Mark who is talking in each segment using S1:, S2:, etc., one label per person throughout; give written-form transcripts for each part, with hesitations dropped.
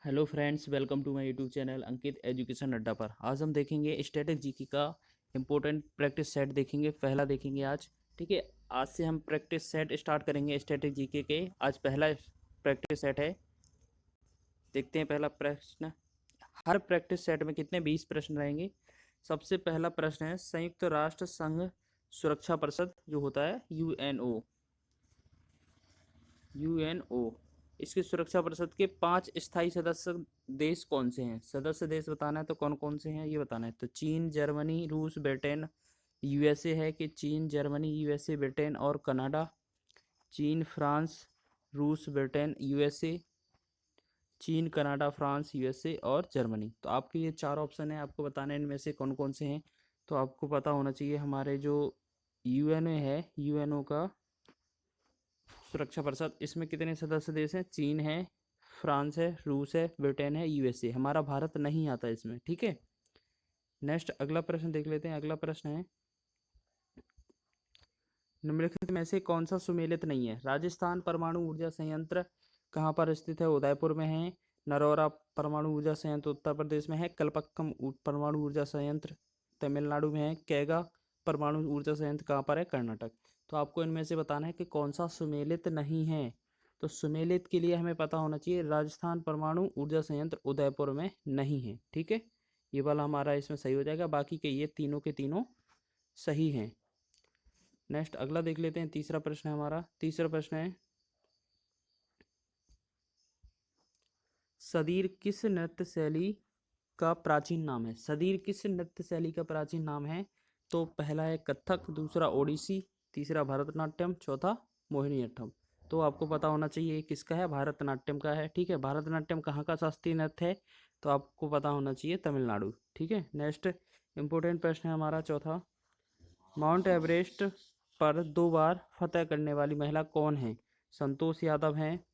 S1: Hello friends, welcome to my YouTube channel Ankit education Adda पर। आज हम देखेंगे स्टैटिक जीके का इम्पोर्टेंट प्रैक्टिस सेट देखेंगे। पहला देखेंगे आज। ठीक है, आज से हम प्रैक्टिस सेट स्टार्ट करेंगे स्टैटिक जीके के। आज पहला प्रैक्टिस सेट है। देखते हैं पहला प्रश्न। हर प्रैक्टिस सेट में कितने 20 प्रश्न रहेंगे। सबसे पहला प्रश्न है, संयुक्त राष्ट्र संघ सुरक्षा परिषद जो होता है यूएनओ, इसकी सुरक्षा परिषद के 5 स्थायी सदस्य देश कौन से हैं। सदस्य देश बताना है तो कौन कौन से हैं ये बताना है। तो चीन, जर्मनी, रूस, ब्रिटेन, यूएसए है कि चीन, जर्मनी, यूएसए, ब्रिटेन और कनाडा। चीन, फ्रांस, रूस, ब्रिटेन, यूएसए, चीन, कनाडा, फ्रांस, यूएसए और जर्मनी। तो आपके ये 4 ऑप्शन है, आपको बताना है इनमें से कौन कौन से हैं। तो आपको पता होना चाहिए हमारे जो यूएनओ है, यूएनओ का सुरक्षा परिषद, इसमें कितने सदस्य देश हैं। चीन है, फ्रांस है, रूस है, ब्रिटेन है, यूएसए। हमारा भारत नहीं आता इसमें। ठीक है, नेक्स्ट अगला प्रश्न देख लेते हैं। अगला प्रश्न है, निम्नलिखित में से कौन सा सुमेलित नहीं है। राजस्थान परमाणु ऊर्जा संयंत्र कहाँ पर स्थित है। उदयपुर में है। नरोरा परमाणु ऊर्जा संयंत्र उत्तर प्रदेश में है। कलपक्कम परमाणु ऊर्जा संयंत्र तमिलनाडु में है। कैगा परमाणु ऊर्जा संयंत्र कहाँ पर है। कर्नाटक। तो आपको इनमें से बताना है कि कौन सा सुमेलित नहीं है। तो सुमेलित के लिए हमें पता होना चाहिए राजस्थान परमाणु ऊर्जा संयंत्र उदयपुर में नहीं है। ठीक है, ये वाला हमारा इसमें सही हो जाएगा। बाकी के ये तीनों के तीनों सही हैं। नेक्स्ट अगला देख लेते हैं। तीसरा प्रश्न है हमारा। तीसरा प्रश्न है, सदीर किस नृत्य शैली का प्राचीन नाम है। सदीर किस नृत्य शैली का प्राचीन नाम है। तो पहला है कथक, दूसरा ओडिसी, तीसरा भरतनाट्यम, चौथा मोहिनीअट्टम। तो आपको पता होना चाहिए किसका है, भरतनाट्यम का है। ठीक है, भरतनाट्यम कहाँ का शास्त्रीय नृत्य है। तो आपको पता होना चाहिए तमिलनाडु। ठीक है, नेक्स्ट इंपॉर्टेंट प्रश्न है हमारा चौथा, माउंट एवरेस्ट पर 2 बार फतह करने वाली महिला कौन है। संतोष यादव हैं,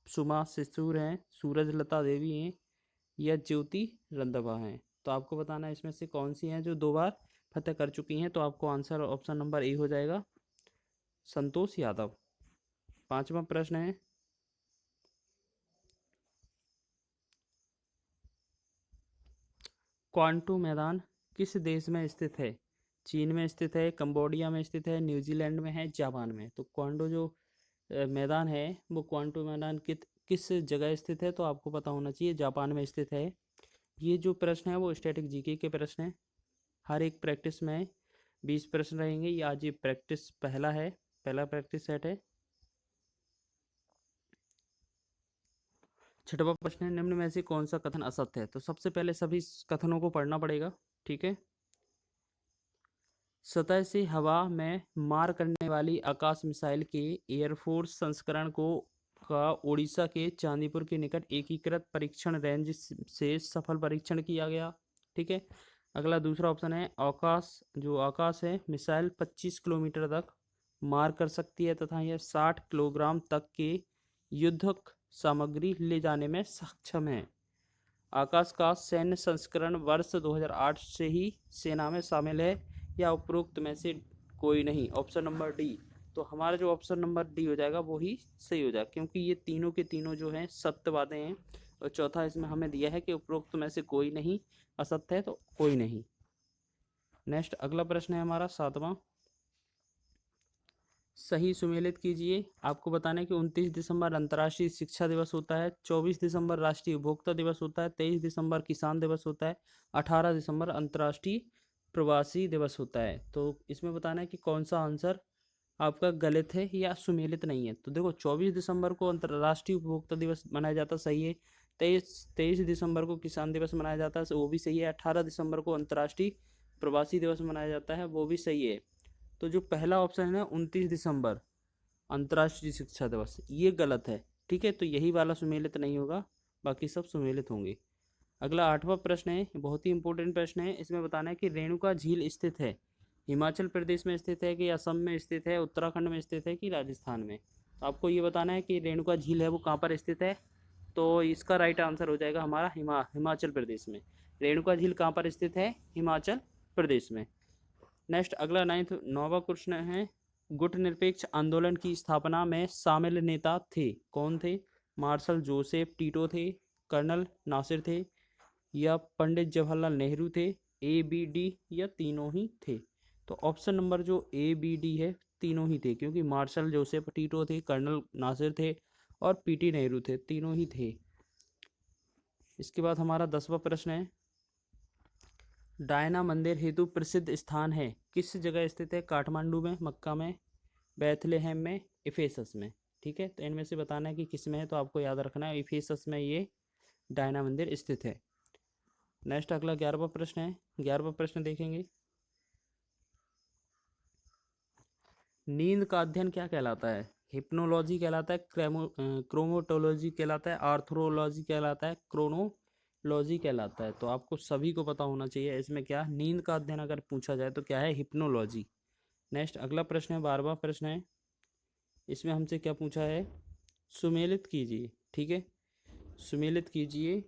S1: सुमा सिसूर हैं, सूरजलता देवी हैं या ज्योति रंधावा हैं। तो आपको बताना है इसमें से कौन सी हैं जो 2 बार फतह कर चुकी हैं। तो आपको आंसर ऑप्शन नंबर ए हो जाएगा, संतोष यादव। पांचवा प्रश्न है, क्वांटू मैदान किस देश में स्थित है। चीन में स्थित है, कंबोडिया में स्थित है, न्यूजीलैंड में है, जापान में। तो क्वांटू जो मैदान है वो क्वांटू मैदान किस जगह स्थित है। तो आपको पता होना चाहिए जापान में स्थित है। ये जो प्रश्न है वो स्टैटिक जीके के प्रश्न है। हर एक प्रैक्टिस में 20 प्रश्न रहेंगे। ये आज ये प्रैक्टिस पहला है, पहला प्रैक्टिस सेट है। छठवां प्रश्न है, निम्न में से कौन सा कथन असत्य है। तो सबसे पहले सभी कथनों को पढ़ना पड़ेगा। ठीक है, सतह से हवा में मार करने वाली आकाश मिसाइल के एयरफोर्स संस्करण को का ओडिशा के चांदीपुर के निकट एकीकृत परीक्षण रेंज से सफल परीक्षण किया गया। ठीक है, अगला दूसरा ऑप्शन है, आकाश है मिसाइल 25 किलोमीटर तक मार कर सकती है तथा यह 60 किलोग्राम तक के युद्धक सामग्री ले जाने में सक्षम है। आकाश का सैन्य संस्करण वर्ष 2008 से ही सेना में शामिल है या उपरोक्त में से कोई नहीं। Option number D. तो हमारा जो ऑप्शन नंबर डी हो जाएगा वो ही सही हो जाएगा, क्योंकि ये तीनों के तीनों जो हैं सत्य बातें हैं। और चौथा इसमें हमें दिया है कि उपरोक्त में से कोई नहीं, असत्य है तो कोई नहीं। नेक्स्ट अगला प्रश्न है हमारा सातवां, सही सुमेलित कीजिए। आपको बताना है कि 29 दिसंबर अंतर्राष्ट्रीय शिक्षा दिवस होता है, 24 दिसंबर राष्ट्रीय उपभोक्ता दिवस होता है, 23 दिसंबर किसान दिवस होता है, 18 दिसंबर अंतर्राष्ट्रीय प्रवासी दिवस होता है। तो इसमें बताना है कि कौन सा आंसर आपका गलत है या सुमेलित नहीं है। तो देखो, 24 दिसंबर को अंतर्राष्ट्रीय उपभोक्ता दिवस मनाया जाता है, सही है। 23 दिसंबर को किसान दिवस मनाया जाता है, वो भी सही है। 18 दिसंबर को अंतर्राष्ट्रीय प्रवासी दिवस मनाया जाता है, वो भी सही है। तो जो पहला ऑप्शन है 29 दिसंबर अंतर्राष्ट्रीय शिक्षा दिवस, ये गलत है। ठीक है, तो यही वाला सुमेलित नहीं होगा, बाकी सब सुमेलित होंगे। अगला आठवां प्रश्न है, बहुत ही इंपॉर्टेंट प्रश्न है। इसमें बताना है कि रेणुका झील स्थित है हिमाचल प्रदेश में स्थित है कि असम में स्थित है, उत्तराखंड में स्थित है कि राजस्थान में। तो आपको ये बताना है कि रेणुका झील है वो कहाँ पर स्थित है। तो इसका राइट आंसर हो जाएगा हमारा हिमाचल प्रदेश में। रेणुका झील कहाँ पर स्थित है, हिमाचल प्रदेश में। नेक्स्ट अगला नौवां क्वेश्चन है, गुट निरपेक्ष आंदोलन की स्थापना में शामिल नेता थे, कौन थे। मार्शल जोसेफ टीटो थे, कर्नल नासिर थे, या पंडित जवाहरलाल नेहरू थे, ए बी डी, या तीनों ही थे? तो ऑप्शन नंबर जो ए बी डी है, तीनों ही थे, क्योंकि मार्शल जोसेफ टीटो थे, कर्नल नासिर थे और पीटी नेहरू थे, तीनों ही थे। इसके बाद हमारा 10वां प्रश्न है, डायना मंदिर हेतु प्रसिद्ध स्थान है, किस जगह स्थित है? काठमांडू में, मक्का में, बैथलेहेम में, इफेसस में। ठीक है, तो इनमें से बताना है कि किस में है, तो आपको याद रखना है इफेसस में ये डायना मंदिर स्थित है। नेक्स्ट अगला 11वां प्रश्न है। 11वां प्रश्न देखेंगे, नींद का अध्ययन क्या कहलाता है? हिप्नोलॉजी कहलाता है, क्रोमोटोलॉजी कहलाता है, आर्थ्रोलॉजी कहलाता है, क्रोनोलॉजी कहलाता है। तो आपको सभी को पता होना चाहिए इसमें क्या नींद का अध्ययन अगर पूछा जाए तो क्या है? हिप्नोलॉजी। नेक्स्ट अगला प्रश्न है, 12वां प्रश्न है। इसमें हमसे क्या पूछा है? सुमेलित कीजिए। ठीक है, सुमेलित कीजिए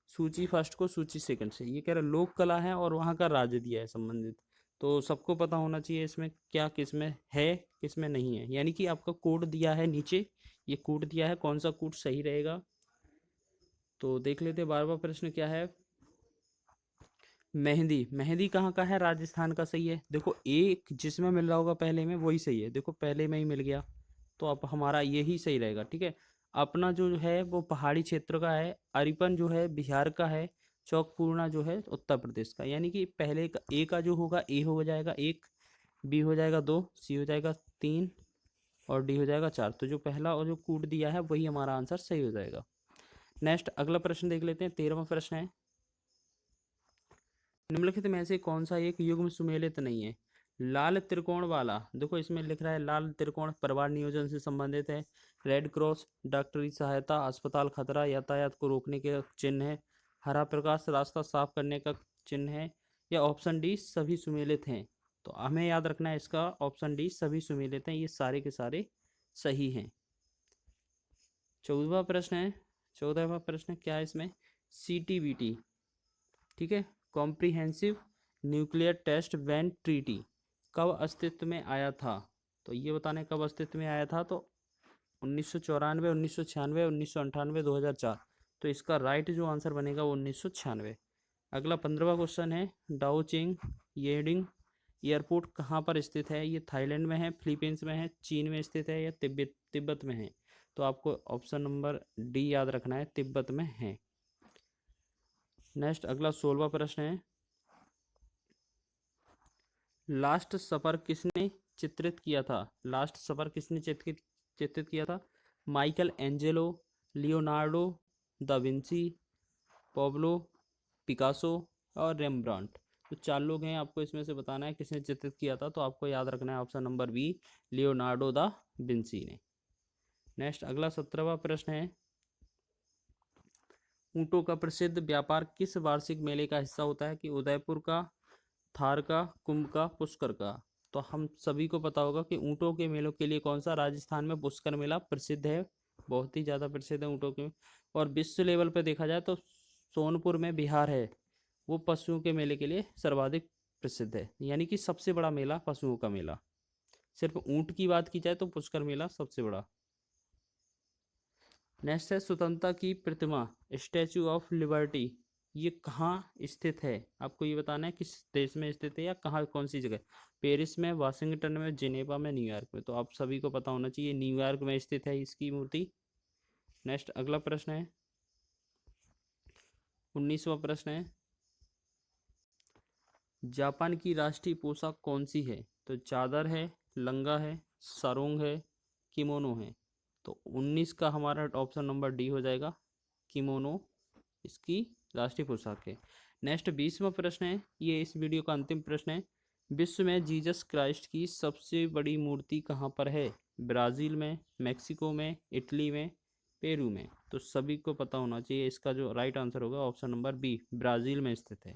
S1: सूची फर्स्ट को सूची सेकंड से। ये कह रहा है लोक कला है और वहाँ का राज्य दिया है संबंधित, तो सबको पता होना चाहिए इसमें क्या किसमें है किसमें नहीं है, यानी कि आपका कोड दिया है नीचे, ये कोड दिया है, कौन सा कोड सही रहेगा तो देख लेते हैं। 12वां प्रश्न क्या है? मेहंदी, मेहंदी कहाँ का है? राजस्थान का सही है। देखो एक जिसमें मिल रहा होगा पहले में वही सही है, देखो पहले में ही मिल गया तो अब हमारा यही सही रहेगा। ठीक है, अपना जो है वो पहाड़ी क्षेत्र का है, अरिपन जो है बिहार का है, चौकपूर्णा जो है उत्तर प्रदेश का, यानी कि पहले का ए का जो होगा ए हो जाएगा 1, बी हो जाएगा 2, सी हो जाएगा 3 और डी हो जाएगा 4। तो जो पहला और जो कूट दिया है वही हमारा आंसर सही हो जाएगा। नेक्स्ट अगला प्रश्न देख लेते हैं। 13वां प्रश्न है, निम्नलिखित में से कौन सा एक युग्म सुमेलित नहीं है? लाल त्रिकोण वाला, देखो इसमें लिख रहा है लाल त्रिकोण परिवार नियोजन से संबंधित है, रेड क्रॉस डॉक्टरी सहायता, अस्पताल खतरा, यातायात को रोकने के चिन्ह है, हरा प्रकाश रास्ता साफ करने का चिन्ह है, या ऑप्शन डी सभी सुमेलित हैं? तो हमें याद रखना है इसका ऑप्शन डी सभी सुमेलित हैं, ये सारे के सारे सही हैं। 14वां प्रश्न है। 14वां प्रश्न क्या है इसमें? CTBT, ठीक है, comprehensive nuclear test ban treaty कब अस्तित्व में आया था? तो ये बताने कब अस्तित्व में आया था, तो 1994, 1996, 1998, 2004। तो इसका राइट जो आंसर बनेगा वो 1996। अगला 15वां क्वेश्चन है, डाओचिंग येडिंग एयरपोर्ट कहाँ पर स्थित है? ये थाईलैंड में है, फिलीपींस में है, चीन में स्थित है, या तिब्बत में है? तो आपको ऑप्शन नंबर डी याद रखना है, तिब्बत में है। नेक्स्ट अगला 16वां प्रश्न है, लास्ट सफर किसने चित्रित किया था? लास्ट सफर किसने चित्रित किया था? Michael Angelo, Leonardo da Vinci, Pablo Picasso और रेम्ब्रांट। तो 4 लोग हैं, आपको इसमें से बताना है किसने चित्रित किया था, तो आपको याद रखना है option number B Leonardo da Vinci ने। नेक्स्ट अगला 17वां प्रश्न है, ऊँटों का प्रसिद्ध व्यापार किस वार्षिक मेले का हिस्सा होता है? कि उदयपुर का, थार का, कुंभ का, पुष्कर का? तो हम सभी को पता होगा कि ऊँटों के मेलों के लिए कौन सा राजस्थान में पुष्कर मेला प्रसिद्ध है, बहुत ही ज़्यादा प्रसिद्ध है ऊँटों के। और विश्व लेवल पर देखा जाए तो सोनपुर में बिहार है, वो पशुओं के मेले के लिए सर्वाधिक प्रसिद्ध है, यानी कि सबसे बड़ा मेला पशुओं का मेला। सिर्फ ऊँट की बात की जाए तो पुष्कर मेला सबसे बड़ा। नेक्स्ट है, स्वतंत्रता की प्रतिमा स्टैचू ऑफ लिबर्टी, ये कहाँ स्थित है? आपको ये बताना है किस देश में स्थित है या कहाँ कौन सी जगह, पेरिस में, वाशिंगटन में, जिनेवा में, न्यूयॉर्क में? तो आप सभी को पता होना चाहिए न्यूयॉर्क में स्थित है इसकी मूर्ति। नेक्स्ट अगला प्रश्न है, 19वां प्रश्न है, जापान की राष्ट्रीय पोशाक कौन सी है? तो चादर है, लंगा है, सारोंग है, किमोनो है? तो 19 का हमारा ऑप्शन नंबर डी हो जाएगा, किमोनो इसकी राष्ट्रीय पोशाक है। नेक्स्ट 20वां प्रश्न है, ये इस वीडियो का अंतिम प्रश्न है, विश्व में जीसस क्राइस्ट की सबसे बड़ी मूर्ति कहाँ पर है? ब्राज़ील में, मैक्सिको में, इटली में, पेरू में? तो सभी को पता होना चाहिए इसका जो राइट आंसर होगा ऑप्शन नंबर बी ब्राज़ील में स्थित है।